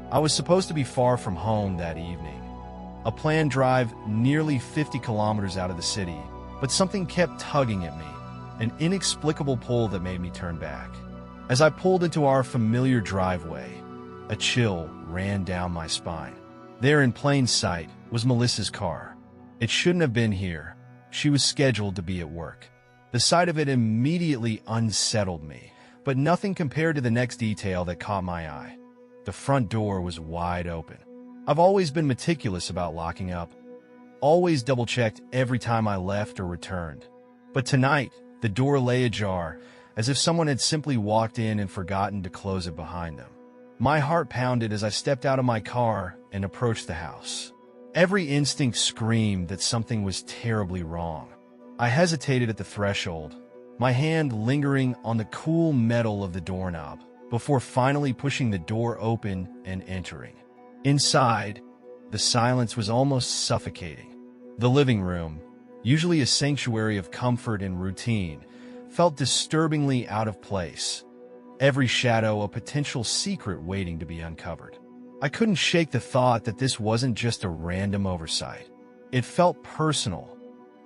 I was supposed to be far from home that evening. A planned drive nearly 50 kilometers out of the city, but something kept tugging at me, an inexplicable pull that made me turn back. As I pulled into our familiar driveway, a chill ran down my spine. There in plain sight was Melissa's car. It shouldn't have been here. She was scheduled to be at work. The sight of it immediately unsettled me, but nothing compared to the next detail that caught my eye. The front door was wide open. I've always been meticulous about locking up, always double-checked every time I left or returned. But tonight, the door lay ajar, as if someone had simply walked in and forgotten to close it behind them. My heart pounded as I stepped out of my car and approached the house. Every instinct screamed that something was terribly wrong. I hesitated at the threshold, my hand lingering on the cool metal of the doorknob, before finally pushing the door open and entering. Inside, the silence was almost suffocating. The living room, usually a sanctuary of comfort and routine, felt disturbingly out of place. Every shadow a potential secret waiting to be uncovered. I couldn't shake the thought that this wasn't just a random oversight. It felt personal,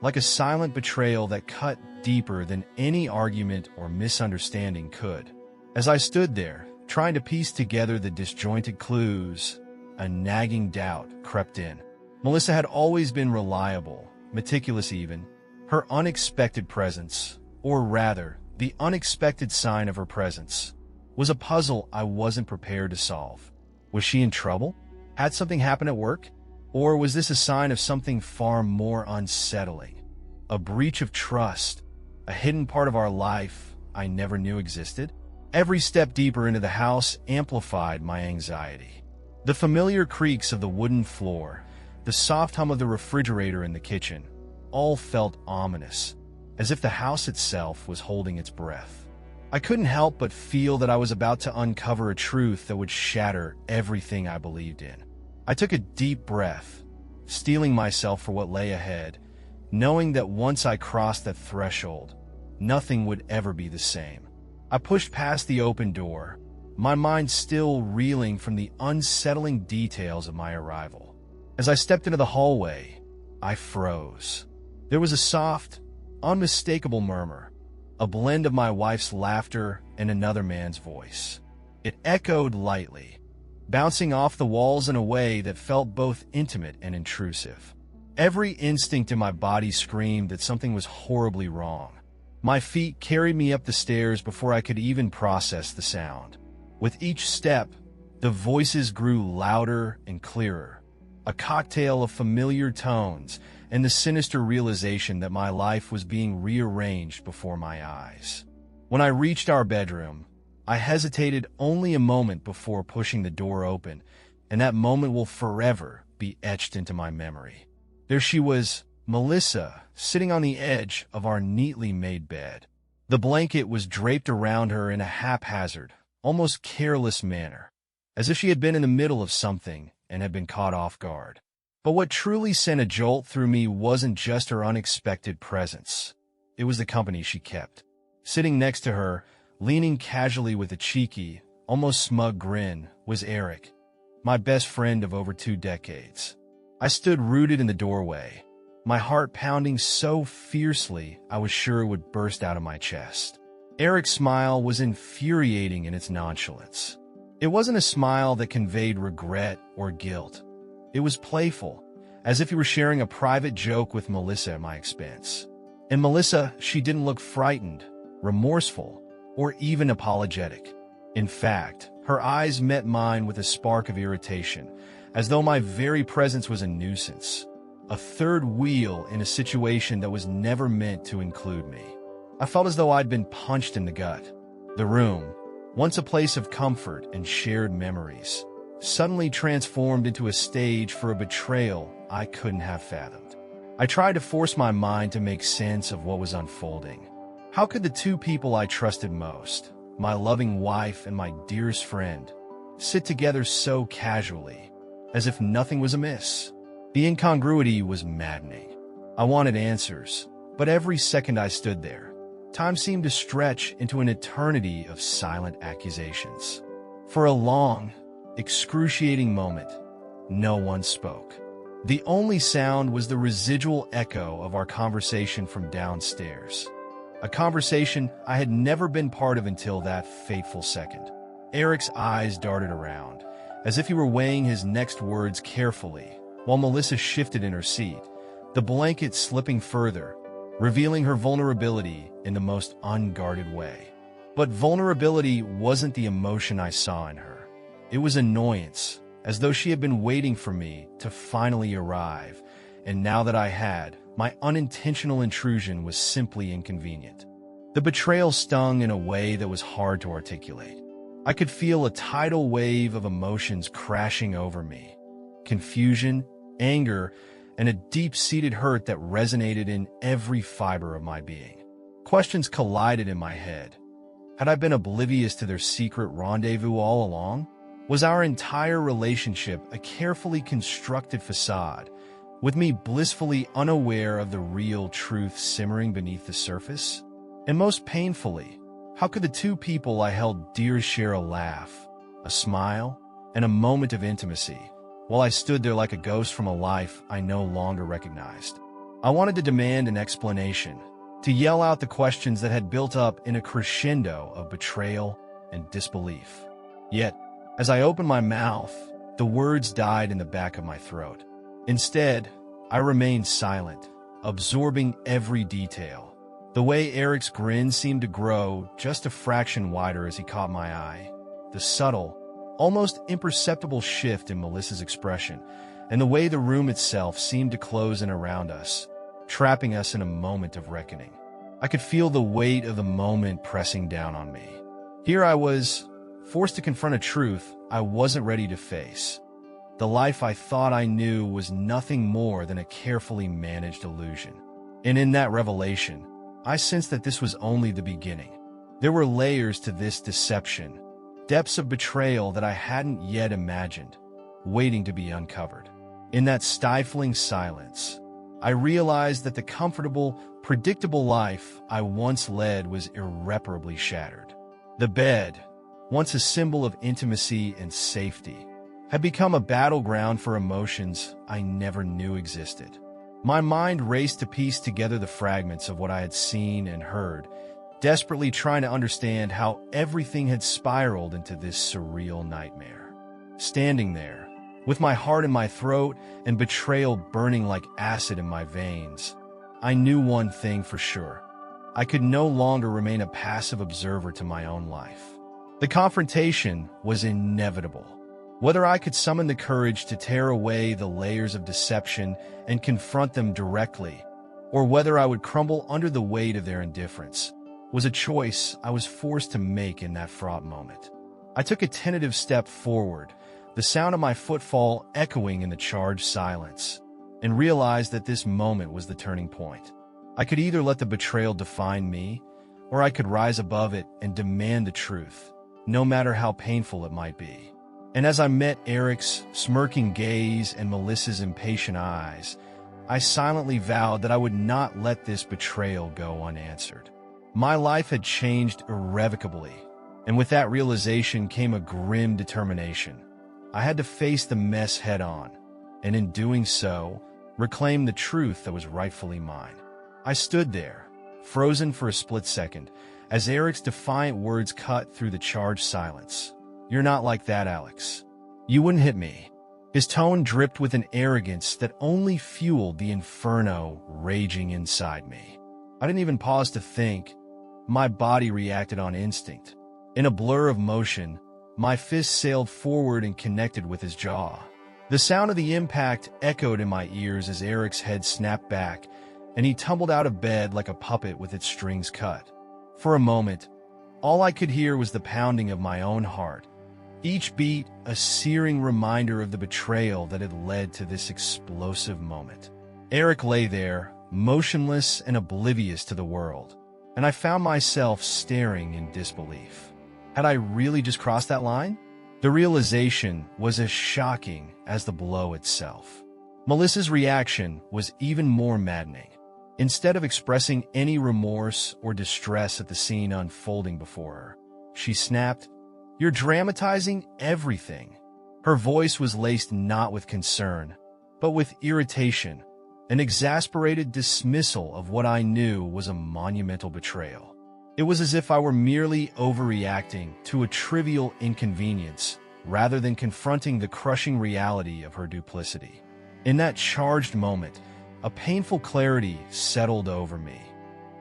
like a silent betrayal that cut deeper than any argument or misunderstanding could. As I stood there, trying to piece together the disjointed clues, a nagging doubt crept in. Melissa had always been reliable, meticulous even. Her unexpected presence, or rather, the unexpected sign of her presence, was a puzzle I wasn't prepared to solve. Was she in trouble? Had something happened at work? Or was this a sign of something far more unsettling? A breach of trust, a hidden part of our life I never knew existed? Every step deeper into the house amplified my anxiety. The familiar creaks of the wooden floor, the soft hum of the refrigerator in the kitchen, all felt ominous, as if the house itself was holding its breath. I couldn't help but feel that I was about to uncover a truth that would shatter everything I believed in. I took a deep breath, steeling myself for what lay ahead, knowing that once I crossed that threshold, nothing would ever be the same. I pushed past the open door, my mind still reeling from the unsettling details of my arrival. As I stepped into the hallway, I froze. There was a soft, unmistakable murmur, a blend of my wife's laughter and another man's voice. It echoed lightly, bouncing off the walls in a way that felt both intimate and intrusive. Every instinct in my body screamed that something was horribly wrong. My feet carried me up the stairs before I could even process the sound. With each step, the voices grew louder and clearer, a cocktail of familiar tones and the sinister realization that my life was being rearranged before my eyes. When I reached our bedroom, I hesitated only a moment before pushing the door open, and that moment will forever be etched into my memory. There she was, Melissa, sitting on the edge of our neatly made bed. The blanket was draped around her in a haphazard, almost careless manner, as if she had been in the middle of something and had been caught off guard. But what truly sent a jolt through me wasn't just her unexpected presence. It was the company she kept. Sitting next to her, leaning casually with a cheeky, almost smug grin, was Eric, my best friend of over 2 decades. I stood rooted in the doorway, my heart pounding so fiercely I was sure it would burst out of my chest. Eric's smile was infuriating in its nonchalance. It wasn't a smile that conveyed regret or guilt. It was playful, as if he were sharing a private joke with Melissa at my expense. And Melissa, she didn't look frightened, remorseful, or even apologetic. In fact, her eyes met mine with a spark of irritation, as though my very presence was a nuisance, a third wheel in a situation that was never meant to include me. I felt as though I'd been punched in the gut. The room, once a place of comfort and shared memories, suddenly transformed into a stage for a betrayal I couldn't have fathomed. I tried to force my mind to make sense of what was unfolding. How could the two people I trusted most, my loving wife and my dearest friend, sit together so casually, as if nothing was amiss? The incongruity was maddening. I wanted answers, but every second I stood there, time seemed to stretch into an eternity of silent accusations. For a long, excruciating moment, no one spoke. The only sound was the residual echo of our conversation from downstairs. A conversation I had never been part of until that fateful second. Eric's eyes darted around, as if he were weighing his next words carefully, while Melissa shifted in her seat, the blanket slipping further, revealing her vulnerability in the most unguarded way. But vulnerability wasn't the emotion I saw in her. It was annoyance, as though she had been waiting for me to finally arrive, and now that I had, my unintentional intrusion was simply inconvenient. The betrayal stung in a way that was hard to articulate. I could feel a tidal wave of emotions crashing over me. Confusion, anger, and a deep-seated hurt that resonated in every fiber of my being. Questions collided in my head. Had I been oblivious to their secret rendezvous all along? Was our entire relationship a carefully constructed facade, with me blissfully unaware of the real truth simmering beneath the surface? And most painfully, how could the two people I held dear share a laugh, a smile, and a moment of intimacy, while I stood there like a ghost from a life I no longer recognized? I wanted to demand an explanation, to yell out the questions that had built up in a crescendo of betrayal and disbelief. Yet, as I opened my mouth, the words died in the back of my throat. Instead, I remained silent, absorbing every detail. The way Eric's grin seemed to grow just a fraction wider as he caught my eye. The subtle, almost imperceptible shift in Melissa's expression, and the way the room itself seemed to close in around us, trapping us in a moment of reckoning. I could feel the weight of the moment pressing down on me. Here I was, forced to confront a truth I wasn't ready to face. The life I thought I knew was nothing more than a carefully managed illusion. And in that revelation, I sensed that this was only the beginning. There were layers to this deception, depths of betrayal that I hadn't yet imagined, waiting to be uncovered. In that stifling silence, I realized that the comfortable, predictable life I once led was irreparably shattered. The bed, once a symbol of intimacy and safety, had become a battleground for emotions I never knew existed. My mind raced to piece together the fragments of what I had seen and heard, desperately trying to understand how everything had spiraled into this surreal nightmare. Standing there, with my heart in my throat and betrayal burning like acid in my veins, I knew one thing for sure. I could no longer remain a passive observer to my own life. The confrontation was inevitable. Whether I could summon the courage to tear away the layers of deception and confront them directly, or whether I would crumble under the weight of their indifference, was a choice I was forced to make in that fraught moment. I took a tentative step forward, the sound of my footfall echoing in the charged silence, and realized that this moment was the turning point. I could either let the betrayal define me, or I could rise above it and demand the truth, no matter how painful it might be. And as I met Eric's smirking gaze and Melissa's impatient eyes, I silently vowed that I would not let this betrayal go unanswered. My life had changed irrevocably, and with that realization came a grim determination. I had to face the mess head-on, and in doing so, reclaim the truth that was rightfully mine. I stood there, frozen for a split second, as Eric's defiant words cut through the charged silence. "You're not like that, Alex. You wouldn't hit me." His tone dripped with an arrogance that only fueled the inferno raging inside me. I didn't even pause to think. My body reacted on instinct. In a blur of motion, my fist sailed forward and connected with his jaw. The sound of the impact echoed in my ears as Eric's head snapped back, and he tumbled out of bed like a puppet with its strings cut. For a moment, all I could hear was the pounding of my own heart, each beat a searing reminder of the betrayal that had led to this explosive moment. Eric lay there, motionless and oblivious to the world, and I found myself staring in disbelief. Had I really just crossed that line? The realization was as shocking as the blow itself. Melissa's reaction was even more maddening. Instead of expressing any remorse or distress at the scene unfolding before her, she snapped, "You're dramatizing everything. Her voice was laced not with concern, but with irritation, an exasperated dismissal of what I knew was a monumental betrayal. It was as if I were merely overreacting to a trivial inconvenience rather than confronting the crushing reality of her duplicity. In that charged moment, a painful clarity settled over me.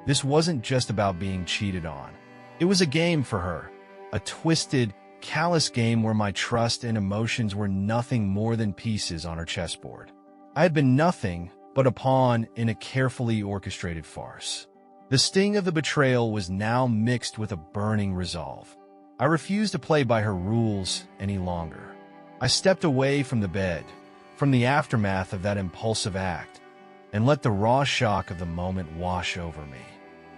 This wasn't just about being cheated on. It was a game for her, a twisted, callous game where my trust and emotions were nothing more than pieces on her chessboard. I had been nothing but a pawn in a carefully orchestrated farce. The sting of the betrayal was now mixed with a burning resolve. I refused to play by her rules any longer. I stepped away from the bed, from the aftermath of that impulsive act, and let the raw shock of the moment wash over me.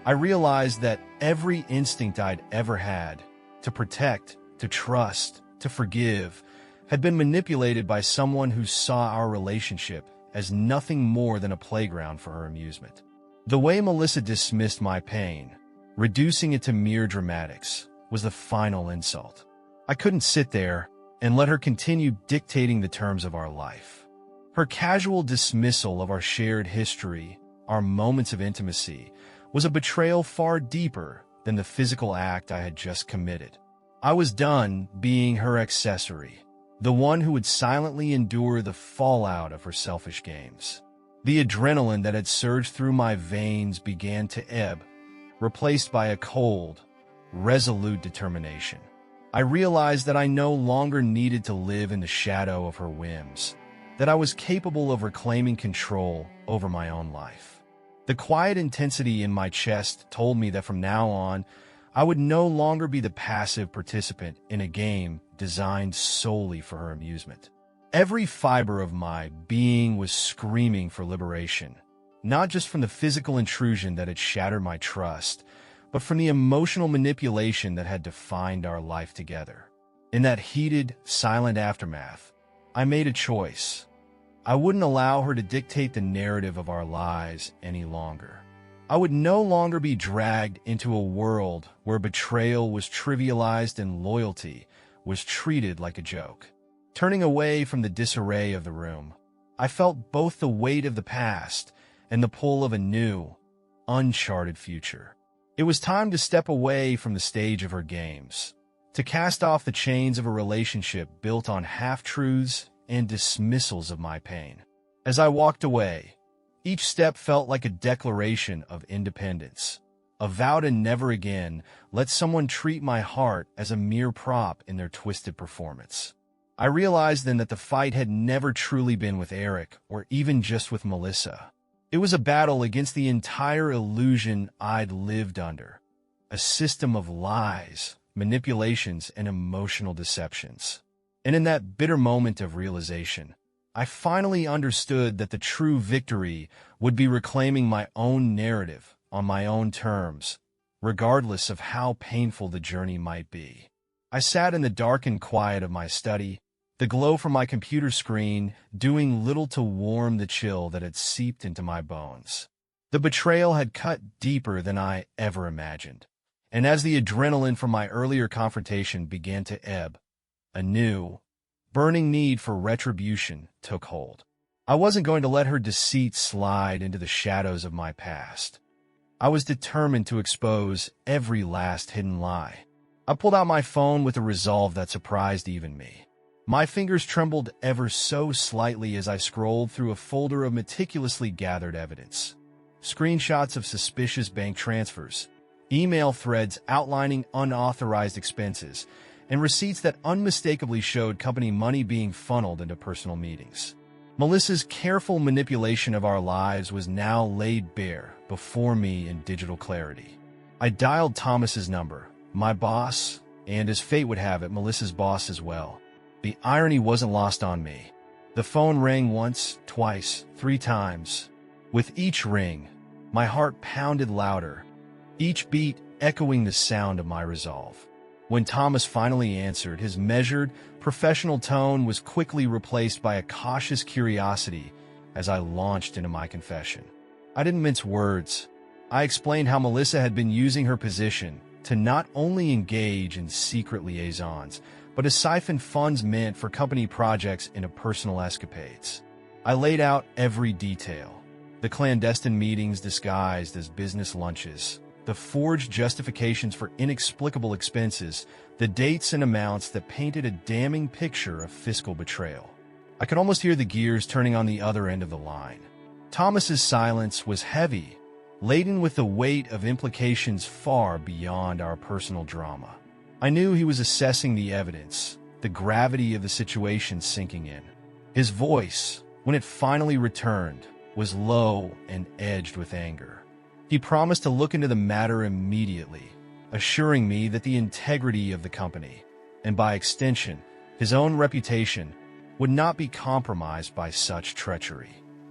I realized that every instinct I'd ever had, to protect, to trust, to forgive, had been manipulated by someone who saw our relationship as nothing more than a playground for her amusement. The way Melissa dismissed my pain, reducing it to mere dramatics, was the final insult. I couldn't sit there and let her continue dictating the terms of our life. Her casual dismissal of our shared history, our moments of intimacy, was a betrayal far deeper than the physical act I had just committed. I was done being her accessory, the one who would silently endure the fallout of her selfish games. The adrenaline that had surged through my veins began to ebb, replaced by a cold, resolute determination. I realized that I no longer needed to live in the shadow of her whims, that I was capable of reclaiming control over my own life. The quiet intensity in my chest told me that from now on, I would no longer be the passive participant in a game designed solely for her amusement. Every fiber of my being was screaming for liberation, not just from the physical intrusion that had shattered my trust, but from the emotional manipulation that had defined our life together. In that heated, silent aftermath, I made a choice. I wouldn't allow her to dictate the narrative of our lives any longer. I would no longer be dragged into a world where betrayal was trivialized and loyalty was treated like a joke. Turning away from the disarray of the room, I felt both the weight of the past and the pull of a new, uncharted future. It was time to step away from the stage of her games, to cast off the chains of a relationship built on half-truths and dismissals of my pain. As I walked away, each step felt like a declaration of independence, a vow to never again let someone treat my heart as a mere prop in their twisted performance. I realized then that the fight had never truly been with Eric or even just with Melissa. It was a battle against the entire illusion I'd lived under, a system of lies, manipulations, and emotional deceptions. And in that bitter moment of realization, I finally understood that the true victory would be reclaiming my own narrative on my own terms, regardless of how painful the journey might be. I sat in the darkened quiet of my study, the glow from my computer screen doing little to warm the chill that had seeped into my bones. The betrayal had cut deeper than I ever imagined, and as the adrenaline from my earlier confrontation began to ebb, a new, burning need for retribution took hold. I wasn't going to let her deceit slide into the shadows of my past. I was determined to expose every last hidden lie. I pulled out my phone with a resolve that surprised even me. My fingers trembled ever so slightly as I scrolled through a folder of meticulously gathered evidence. Screenshots of suspicious bank transfers, email threads outlining unauthorized expenses, and receipts that unmistakably showed company money being funneled into personal meetings. Melissa's careful manipulation of our lives was now laid bare before me in digital clarity. I dialed Thomas's number, my boss, and as fate would have it, Melissa's boss as well. The irony wasn't lost on me. The phone rang once, twice, 3 times. With each ring, my heart pounded louder, each beat echoing the sound of my resolve. When Thomas finally answered, his measured, professional tone was quickly replaced by a cautious curiosity as I launched into my confession. I didn't mince words. I explained how Melissa had been using her position to not only engage in secret liaisons, but to siphon funds meant for company projects into personal escapades. I laid out every detail. The clandestine meetings disguised as business lunches, the forged justifications for inexplicable expenses, the dates and amounts that painted a damning picture of fiscal betrayal. I could almost hear the gears turning on the other end of the line. Thomas's silence was heavy, laden with the weight of implications far beyond our personal drama. I knew he was assessing the evidence, the gravity of the situation sinking in. His voice, when it finally returned, was low and edged with anger. He promised to look into the matter immediately, assuring me that the integrity of the company, and by extension, his own reputation, would not be compromised by such treachery.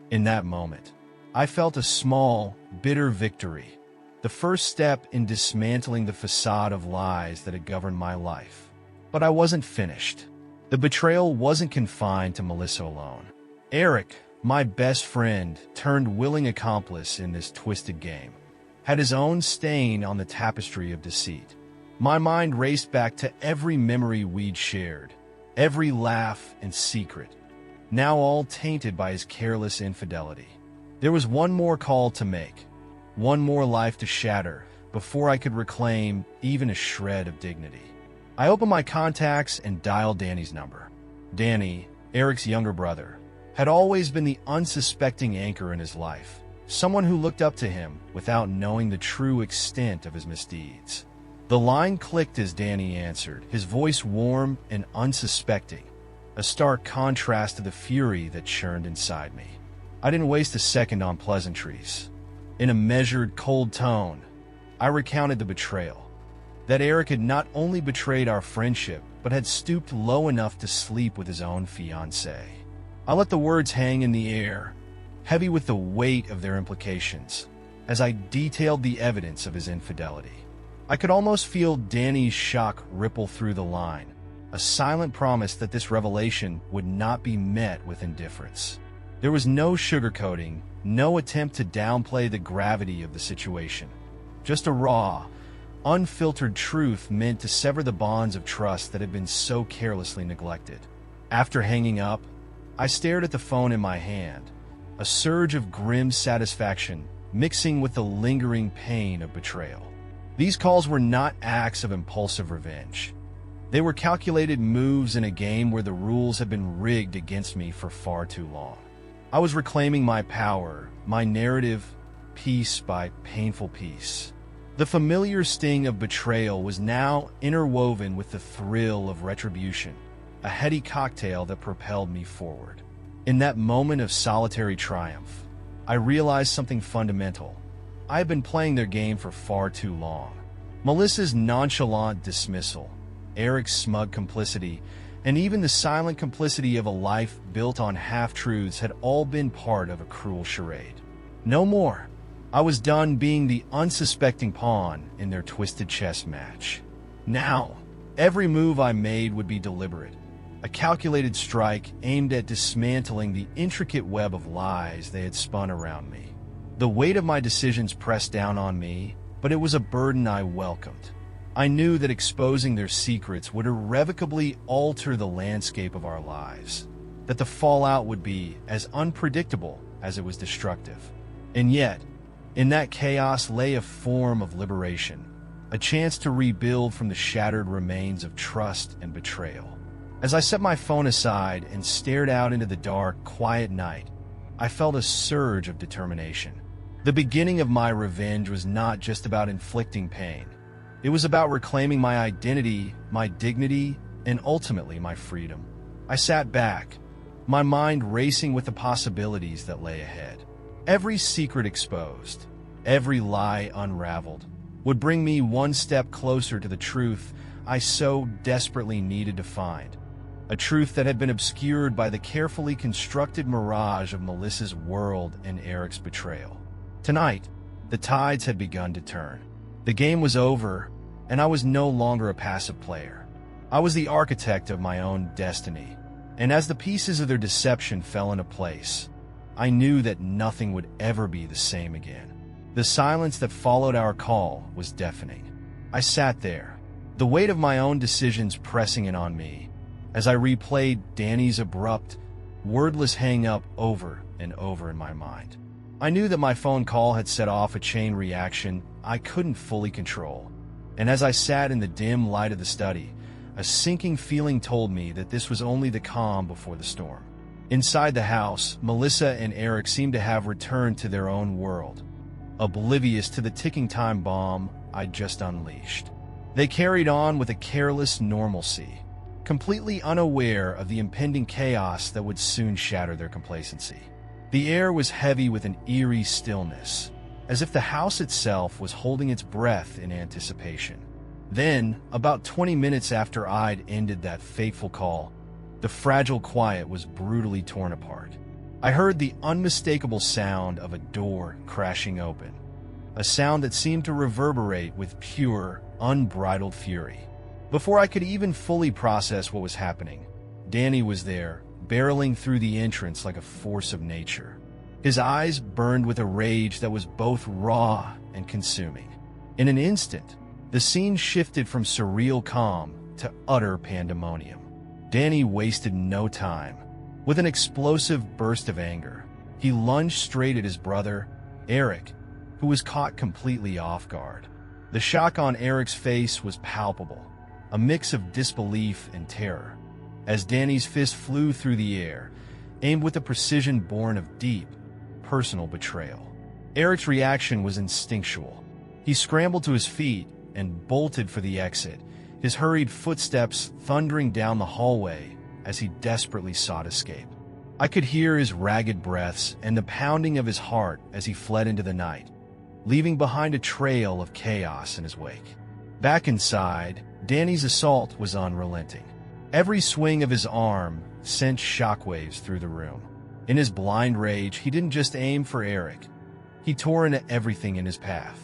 In that moment, I felt a small, bitter victory, the first step in dismantling the facade of lies that had governed my life. But I wasn't finished. The betrayal wasn't confined to Melissa alone. Eric, my best friend, turned willing accomplice in this twisted game, had his own stain on the tapestry of deceit. My mind raced back to every memory we'd shared, every laugh and secret, now all tainted by his careless infidelity. There was one more call to make, one more life to shatter before I could reclaim even a shred of dignity. I opened my contacts and dialed Danny's number. Danny, Eric's younger brother, had always been the unsuspecting anchor in his life, someone who looked up to him without knowing the true extent of his misdeeds. The line clicked as Danny answered, his voice warm and unsuspecting, a stark contrast to the fury that churned inside me. I didn't waste a second on pleasantries. In a measured, cold tone, I recounted the betrayal. That Eric had not only betrayed our friendship, but had stooped low enough to sleep with his own fiancée. I let the words hang in the air, heavy with the weight of their implications, as I detailed the evidence of his infidelity. I could almost feel Danny's shock ripple through the line, a silent promise that this revelation would not be met with indifference. There was no sugarcoating, no attempt to downplay the gravity of the situation. Just a raw, unfiltered truth meant to sever the bonds of trust that had been so carelessly neglected. After hanging up, I stared at the phone in my hand, a surge of grim satisfaction mixing with the lingering pain of betrayal. These calls were not acts of impulsive revenge. They were calculated moves in a game where the rules had been rigged against me for far too long. I was reclaiming my power, my narrative, piece by painful piece. The familiar sting of betrayal was now interwoven with the thrill of retribution, a heady cocktail that propelled me forward. In that moment of solitary triumph, I realized something fundamental. I had been playing their game for far too long. Melissa's nonchalant dismissal, Eric's smug complicity, and even the silent complicity of a life built on half-truths had all been part of a cruel charade. No more. I was done being the unsuspecting pawn in their twisted chess match. Now, every move I made would be deliberate, a calculated strike aimed at dismantling the intricate web of lies they had spun around me. The weight of my decisions pressed down on me, but it was a burden I welcomed. I knew that exposing their secrets would irrevocably alter the landscape of our lives, that the fallout would be as unpredictable as it was destructive. And yet, in that chaos lay a form of liberation, a chance to rebuild from the shattered remains of trust and betrayal. As I set my phone aside and stared out into the dark, quiet night, I felt a surge of determination. The beginning of my revenge was not just about inflicting pain. It was about reclaiming my identity, my dignity, and ultimately my freedom. I sat back, my mind racing with the possibilities that lay ahead. Every secret exposed, every lie unraveled, would bring me one step closer to the truth I so desperately needed to find. A truth that had been obscured by the carefully constructed mirage of Melissa's world and Eric's betrayal. Tonight, the tides had begun to turn. The game was over, and I was no longer a passive player. I was the architect of my own destiny, and as the pieces of their deception fell into place, I knew that nothing would ever be the same again. The silence that followed our call was deafening. I sat there, the weight of my own decisions pressing in on me as I replayed Danny's abrupt, wordless hang-up over and over in my mind. I knew that my phone call had set off a chain reaction I couldn't fully control, and as I sat in the dim light of the study, a sinking feeling told me that this was only the calm before the storm. Inside the house, Melissa and Eric seemed to have returned to their own world, oblivious to the ticking time bomb I'd just unleashed. They carried on with a careless normalcy, completely unaware of the impending chaos that would soon shatter their complacency. The air was heavy with an eerie stillness, as if the house itself was holding its breath in anticipation. Then, about 20 minutes after I'd ended that fateful call, the fragile quiet was brutally torn apart. I heard the unmistakable sound of a door crashing open, a sound that seemed to reverberate with pure, unbridled fury. Before I could even fully process what was happening, Danny was there, barreling through the entrance like a force of nature. His eyes burned with a rage that was both raw and consuming. In an instant, the scene shifted from surreal calm to utter pandemonium. Danny wasted no time. With an explosive burst of anger, he lunged straight at his brother, Eric, who was caught completely off guard. The shock on Eric's face was palpable, a mix of disbelief and terror, as Danny's fist flew through the air, aimed with a precision born of deep, personal betrayal. Eric's reaction was instinctual. He scrambled to his feet and bolted for the exit, his hurried footsteps thundering down the hallway as he desperately sought escape. I could hear his ragged breaths and the pounding of his heart as he fled into the night, leaving behind a trail of chaos in his wake. Back inside, Danny's assault was unrelenting. Every swing of his arm sent shockwaves through the room. In his blind rage, he didn't just aim for Eric. He tore into everything in his path.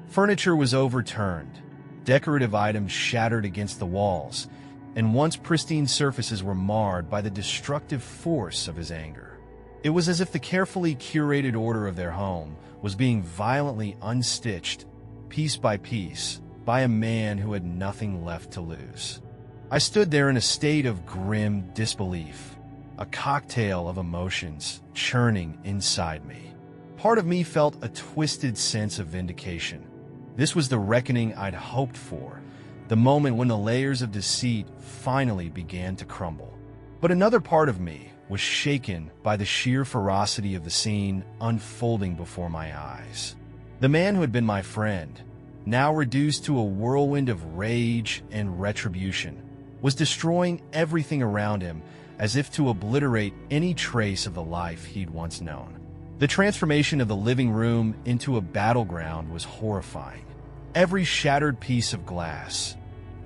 Furniture was overturned, decorative items shattered against the walls, and once pristine surfaces were marred by the destructive force of his anger. It was as if the carefully curated order of their home was being violently unstitched, piece by piece, by a man who had nothing left to lose. I stood there in a state of grim disbelief, a cocktail of emotions churning inside me. Part of me felt a twisted sense of vindication. This was the reckoning I'd hoped for, the moment when the layers of deceit finally began to crumble. But another part of me was shaken by the sheer ferocity of the scene unfolding before my eyes. The man who had been my friend, now reduced to a whirlwind of rage and retribution, was destroying everything around him as if to obliterate any trace of the life he'd once known. The transformation of the living room into a battleground was horrifying. Every shattered piece of glass,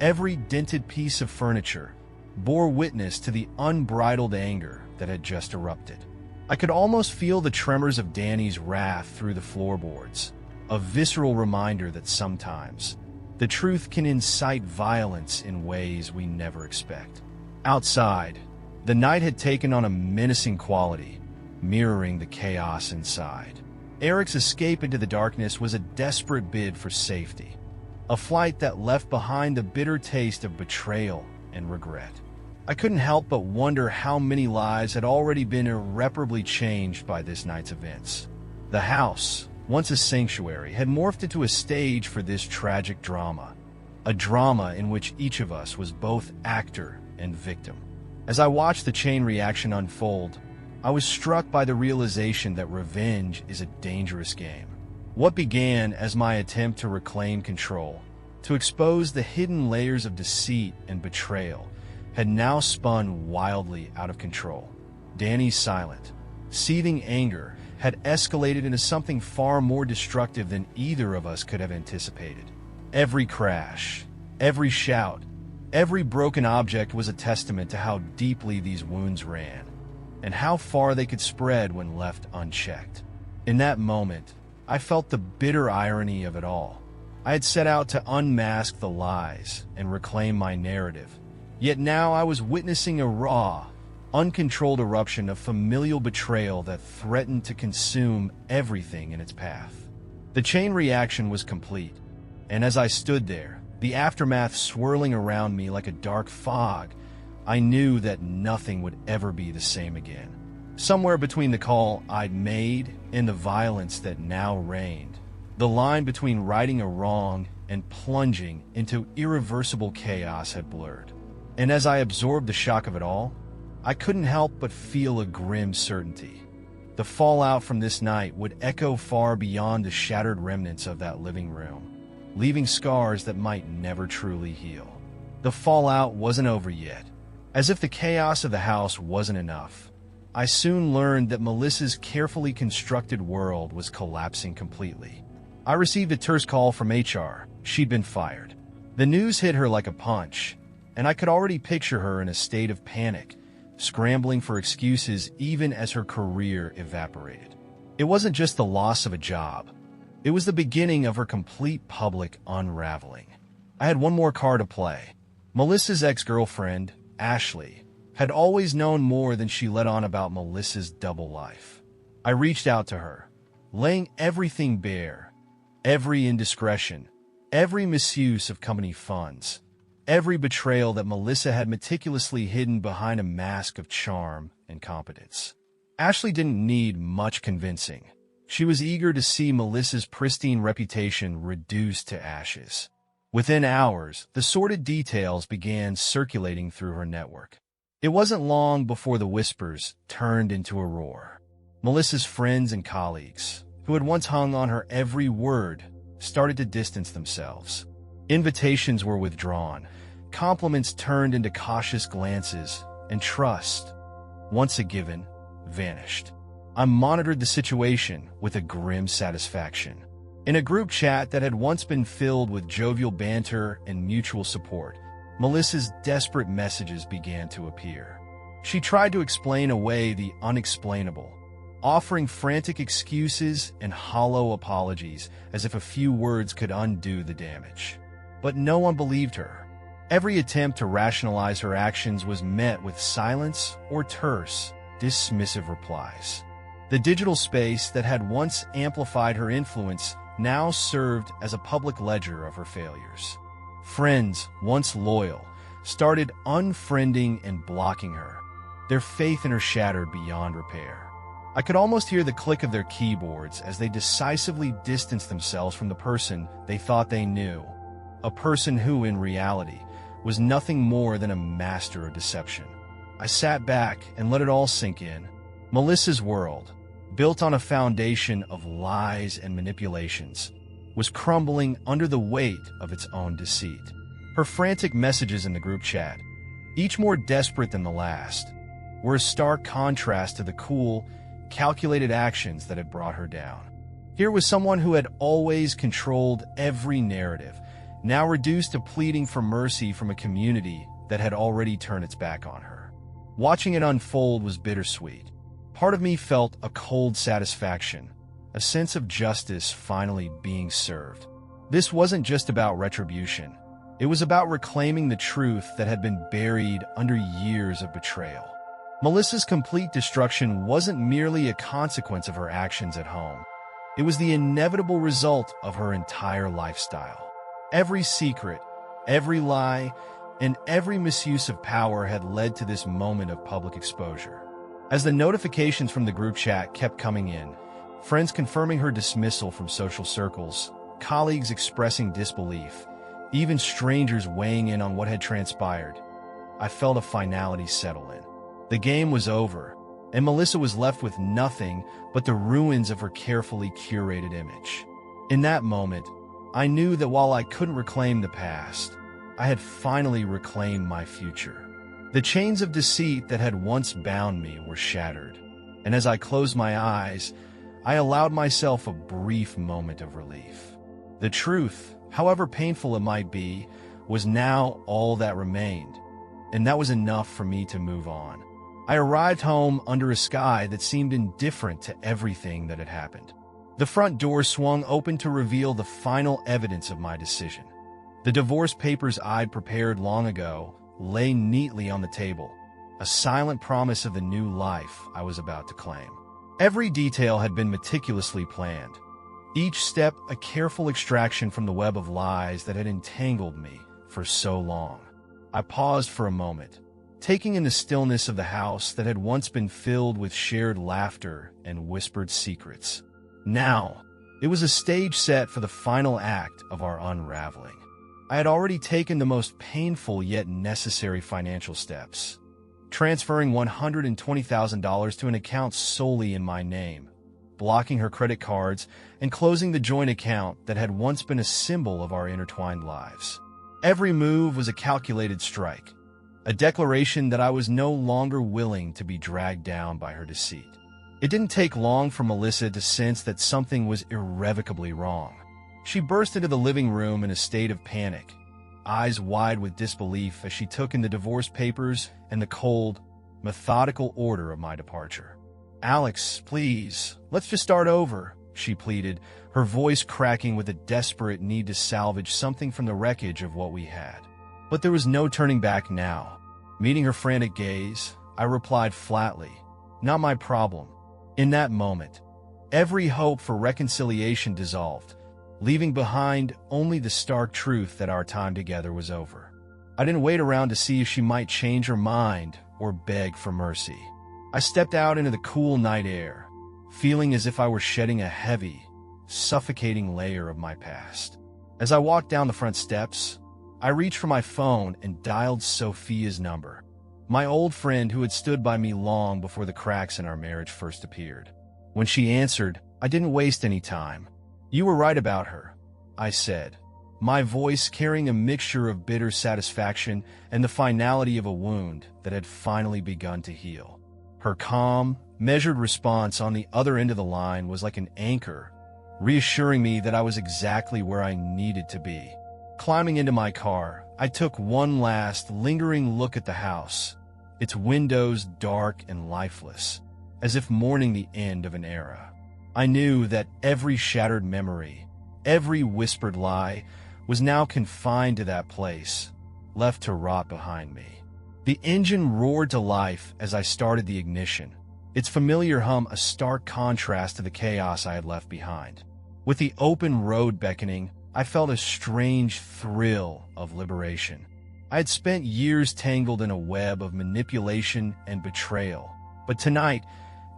every dented piece of furniture, bore witness to the unbridled anger that had just erupted. I could almost feel the tremors of Danny's wrath through the floorboards, a visceral reminder that sometimes the truth can incite violence in ways we never expect. Outside, the night had taken on a menacing quality, mirroring the chaos inside. Eric's escape into the darkness was a desperate bid for safety, a flight that left behind the bitter taste of betrayal and regret. I couldn't help but wonder how many lives had already been irreparably changed by this night's events. The house, once a sanctuary, had morphed into a stage for this tragic drama, a drama in which each of us was both actor and victim. As I watched the chain reaction unfold, I was struck by the realization that revenge is a dangerous game. What began as my attempt to reclaim control, to expose the hidden layers of deceit and betrayal, had now spun wildly out of control. Danny's silent, seething anger had escalated into something far more destructive than either of us could have anticipated. Every crash, every shout, every broken object was a testament to how deeply these wounds ran, and how far they could spread when left unchecked. In that moment, I felt the bitter irony of it all. I had set out to unmask the lies and reclaim my narrative, yet now I was witnessing a raw, uncontrolled eruption of familial betrayal that threatened to consume everything in its path. The chain reaction was complete, and as I stood there, the aftermath swirling around me like a dark fog, I knew that nothing would ever be the same again. Somewhere between the call I'd made and the violence that now reigned, the line between righting a wrong and plunging into irreversible chaos had blurred. And as I absorbed the shock of it all, I couldn't help but feel a grim certainty. The fallout from this night would echo far beyond the shattered remnants of that living room, leaving scars that might never truly heal. The fallout wasn't over yet. As if the chaos of the house wasn't enough, I soon learned that Melissa's carefully constructed world was collapsing completely. I received a terse call from HR. She'd been fired. The news hit her like a punch, and I could already picture her in a state of panic, scrambling for excuses even as her career evaporated. It wasn't just the loss of a job. It was the beginning of her complete public unraveling. I had one more card to play. Melissa's ex-girlfriend, Ashley, had always known more than she let on about Melissa's double life. I reached out to her, laying everything bare, every indiscretion, every misuse of company funds, every betrayal that Melissa had meticulously hidden behind a mask of charm and competence. Ashley didn't need much convincing. She was eager to see Melissa's pristine reputation reduced to ashes. Within hours, the sordid details began circulating through her network. It wasn't long before the whispers turned into a roar. Melissa's friends and colleagues, who had once hung on her every word, started to distance themselves. Invitations were withdrawn, compliments turned into cautious glances, and trust, once a given, vanished. I monitored the situation with a grim satisfaction. In a group chat that had once been filled with jovial banter and mutual support, Melissa's desperate messages began to appear. She tried to explain away the unexplainable, offering frantic excuses and hollow apologies as if a few words could undo the damage. But no one believed her. Every attempt to rationalize her actions was met with silence or terse, dismissive replies. The digital space that had once amplified her influence now served as a public ledger of her failures. Friends, once loyal, started unfriending and blocking her, their faith in her shattered beyond repair. I could almost hear the click of their keyboards as they decisively distanced themselves from the person they thought they knew, a person who, in reality, was nothing more than a master of deception. I sat back and let it all sink in. Melissa's world, built on a foundation of lies and manipulations, was crumbling under the weight of its own deceit. Her frantic messages in the group chat, each more desperate than the last, were a stark contrast to the cool, calculated actions that had brought her down. Here was someone who had always controlled every narrative, now reduced to pleading for mercy from a community that had already turned its back on her. Watching it unfold was bittersweet. Part of me felt a cold satisfaction, a sense of justice finally being served. This wasn't just about retribution. It was about reclaiming the truth that had been buried under years of betrayal. Melissa's complete destruction wasn't merely a consequence of her actions at home. It was the inevitable result of her entire lifestyle. Every secret, every lie, and every misuse of power had led to this moment of public exposure. As the notifications from the group chat kept coming in, friends confirming her dismissal from social circles, colleagues expressing disbelief, even strangers weighing in on what had transpired, I felt a finality settle in. The game was over, and Melissa was left with nothing but the ruins of her carefully curated image. In that moment, I knew that while I couldn't reclaim the past, I had finally reclaimed my future. The chains of deceit that had once bound me were shattered, and as I closed my eyes, I allowed myself a brief moment of relief. The truth, however painful it might be, was now all that remained, and that was enough for me to move on. I arrived home under a sky that seemed indifferent to everything that had happened. The front door swung open to reveal the final evidence of my decision. The divorce papers I'd prepared long ago lay neatly on the table, a silent promise of the new life I was about to claim. Every detail had been meticulously planned. Each step a careful extraction from the web of lies that had entangled me for so long. I paused for a moment, taking in the stillness of the house that had once been filled with shared laughter and whispered secrets. Now, it was a stage set for the final act of our unraveling. I had already taken the most painful yet necessary financial steps, transferring $120,000 to an account solely in my name, blocking her credit cards, and closing the joint account that had once been a symbol of our intertwined lives. Every move was a calculated strike, a declaration that I was no longer willing to be dragged down by her deceit. It didn't take long for Melissa to sense that something was irrevocably wrong. She burst into the living room in a state of panic, eyes wide with disbelief as she took in the divorce papers and the cold, methodical order of my departure. "Alex, please, let's just start over," she pleaded, her voice cracking with a desperate need to salvage something from the wreckage of what we had. But there was no turning back now. Meeting her frantic gaze, I replied flatly, "Not my problem." In that moment, every hope for reconciliation dissolved, leaving behind only the stark truth that our time together was over. I didn't wait around to see if she might change her mind or beg for mercy. I stepped out into the cool night air, feeling as if I were shedding a heavy, suffocating layer of my past. As I walked down the front steps, I reached for my phone and dialed Sophia's number, my old friend who had stood by me long before the cracks in our marriage first appeared. When she answered, I didn't waste any time. "You were right about her," I said, my voice carrying a mixture of bitter satisfaction and the finality of a wound that had finally begun to heal. Her calm, measured response on the other end of the line was like an anchor, reassuring me that I was exactly where I needed to be. Climbing into my car, I took one last, lingering look at the house, its windows dark and lifeless, as if mourning the end of an era. I knew that every shattered memory, every whispered lie, was now confined to that place, left to rot behind me. The engine roared to life as I started the ignition, its familiar hum a stark contrast to the chaos I had left behind. With the open road beckoning, I felt a strange thrill of liberation. I had spent years tangled in a web of manipulation and betrayal, but tonight,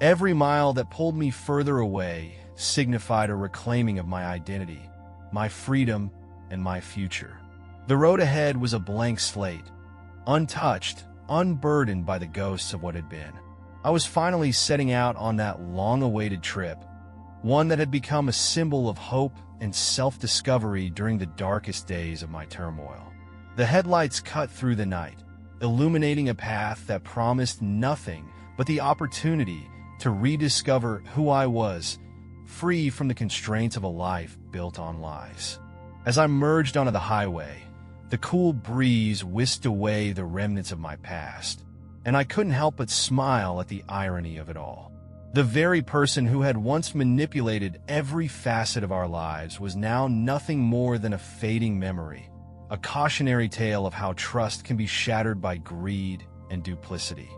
every mile that pulled me further away signified a reclaiming of my identity, my freedom, and my future. The road ahead was a blank slate, untouched, unburdened by the ghosts of what had been. I was finally setting out on that long-awaited trip, one that had become a symbol of hope and self-discovery during the darkest days of my turmoil. The headlights cut through the night, illuminating a path that promised nothing but the opportunity to rediscover who I was, free from the constraints of a life built on lies. As I merged onto the highway, the cool breeze whisked away the remnants of my past, and I couldn't help but smile at the irony of it all. The very person who had once manipulated every facet of our lives was now nothing more than a fading memory, a cautionary tale of how trust can be shattered by greed and duplicity.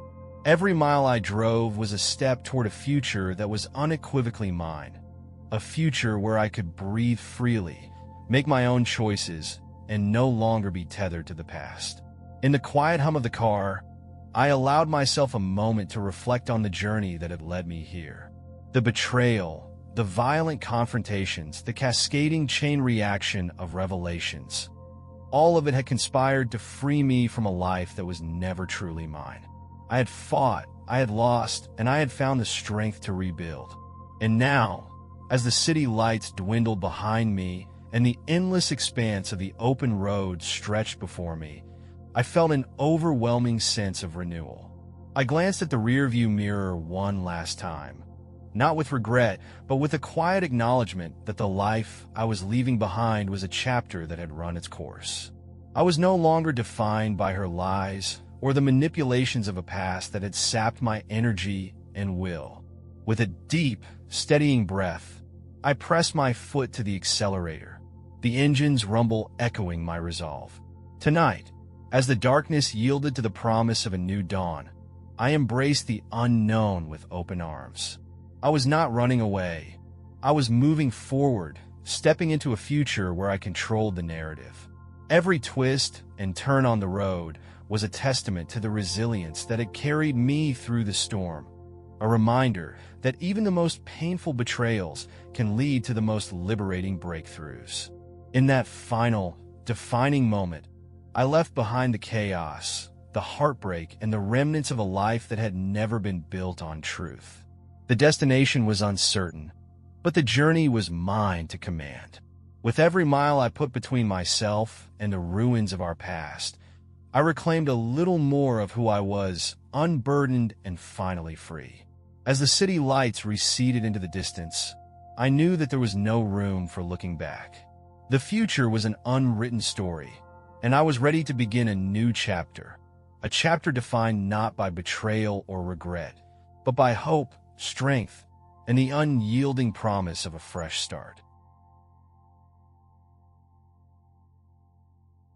Every mile I drove was a step toward a future that was unequivocally mine, a future where I could breathe freely, make my own choices, and no longer be tethered to the past. In the quiet hum of the car, I allowed myself a moment to reflect on the journey that had led me here. The betrayal, the violent confrontations, the cascading chain reaction of revelations. All of it had conspired to free me from a life that was never truly mine. I had fought, I had lost, and I had found the strength to rebuild. And now, as the city lights dwindled behind me and the endless expanse of the open road stretched before me, I felt an overwhelming sense of renewal. I glanced at the rearview mirror one last time, not with regret, but with a quiet acknowledgement that the life I was leaving behind was a chapter that had run its course. I was no longer defined by her lies or the manipulations of a past that had sapped my energy and will. With a deep, steadying breath, I pressed my foot to the accelerator, the engine's rumble echoing my resolve. Tonight, as the darkness yielded to the promise of a new dawn, I embraced the unknown with open arms. I was not running away. I was moving forward, stepping into a future where I controlled the narrative. Every twist and turn on the road was a testament to the resilience that had carried me through the storm, a reminder that even the most painful betrayals can lead to the most liberating breakthroughs. In that final, defining moment, I left behind the chaos, the heartbreak, and the remnants of a life that had never been built on truth. The destination was uncertain, but the journey was mine to command. With every mile I put between myself and the ruins of our past, I reclaimed a little more of who I was, unburdened and finally free. As the city lights receded into the distance, I knew that there was no room for looking back. The future was an unwritten story, and I was ready to begin a new chapter, a chapter defined not by betrayal or regret, but by hope, strength, and the unyielding promise of a fresh start.